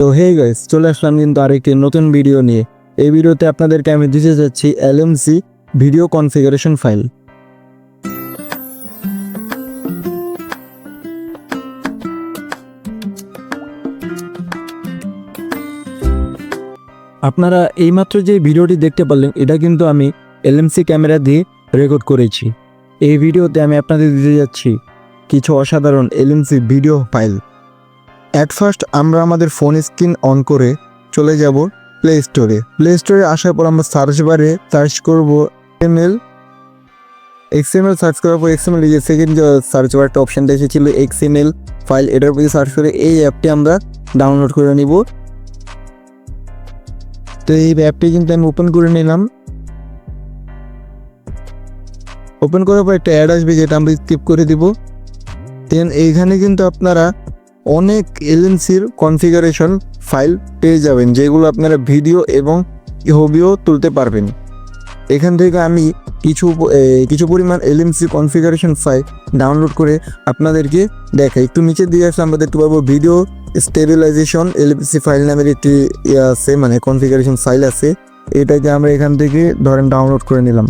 তো hey guys, চলে আসলাম কিন্তু আরেকটি নতুন ভিডিও নিয়ে। এই ভিডিওতে আপনাদেরকে আমি দিতে যাচ্ছি এলএমসি ভিডিও কনফিগারেশন ফাইল। আপনারা এইমাত্র যে ভিডিওটি দেখতে পারলেন, এটা কিন্তু আমি এলএমসি ক্যামেরা দিয়ে রেকর্ড করেছি। এই ভিডিওতে আমি আপনাদের দিতে যাচ্ছি কিছু অসাধারণ LMC video file. At first আমরা আমাদের ফোন স্ক্রিন অন করে চলে যাব প্লে স্টোরে। প্লে স্টোরে আসার পর আমরা সার্চ বারে সার্চ করব এক্সএমএল সার্চ করার পর এক্সএমএল যে সেকেন্ড সার্চ বারটা অপশানটা এসেছিল এক্সএমএল ফাইল, এটার উপরে সার্চ করে এই অ্যাপটি আমরা ডাউনলোড করে নিব। তো এই অ্যাপটি কিন্তু আমি ওপেন করে নিলাম। ওপেন করার পর একটা অ্যাড আসবে, যেটা আমরা স্কিপ করে দিব। দেন এইখানে কিন্তু আপনারা অনেক এলএমসির কনফিগারেশন ফাইল পেয়ে যাবেন, যেগুলো আপনারা ভিডিও এবং ছবিও তুলতে পারবেন। এখান থেকে আমি কিছু পরিমাণ এলএমসি কনফিগারেশন ফাইল ডাউনলোড করে আপনাদেরকে দেখাই। একটু নিচে দিয়ে আসলে আমরা দেখতে পাবো ভিডিও স্টেবিলাইজেশন এলএমসি ফাইল নামের একটি আছে, মানে কনফিগারেশন ফাইল আছে। এটাকে আমরা এখান থেকে ধরেন ডাউনলোড করে নিলাম।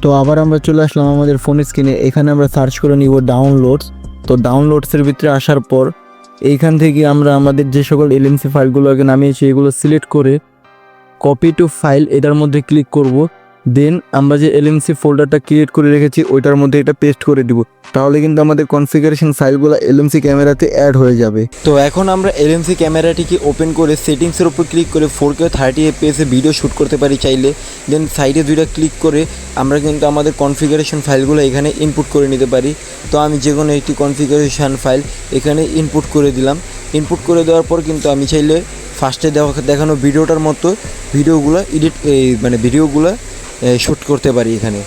তো আবার আমরা চলে আসলাম আমাদের ফোন স্ক্রিনে। এখানে আমরা সার্চ করে নিব ডাউনলোডস। তো ডাউনলোডসের ভিতরে আসার পর এইখান থেকে আমরা আমাদের যে সকল এলএমসি ফাইলগুলোকে নামিয়েছি এগুলো সিলেক্ট করে কপি টু ফাইল এটার মধ্যে ক্লিক করব। দেন আমরা যে এলএমসি ফোল্ডারটা ক্রিয়েট করে রেখেছি ওইটার মধ্যে এটা পেস্ট করে দিব। তাহলে কিন্তু আমাদের কনফিগারেশন ফাইলগুলো এলএমসি ক্যামেরাতে অ্যাড হয়ে যাবে। তো এখন আমরা এলএমসি ক্যামেরাটিকে ওপেন করে সেটিংসের উপর ক্লিক করে 4K 30 FPS ভিডিও শ্যুট করতে পারি চাইলে। দেন সাইডে দুইটা ক্লিক করে আমরা কিন্তু আমাদের কনফিগারেশন ফাইলগুলো এখানে ইনপুট করে নিতে পারি। তো আমি যে কোনো একটি কনফিগারেশন ফাইল এখানে ইনপুট করে দিলাম। ইনপুট করে দেওয়ার পর কিন্তু আমি চাইলে ফার্স্টে দেখানো ভিডিওটার মতো ভিডিওগুলো ভিডিওগুলো শ্যুট করতে পারি এখানে।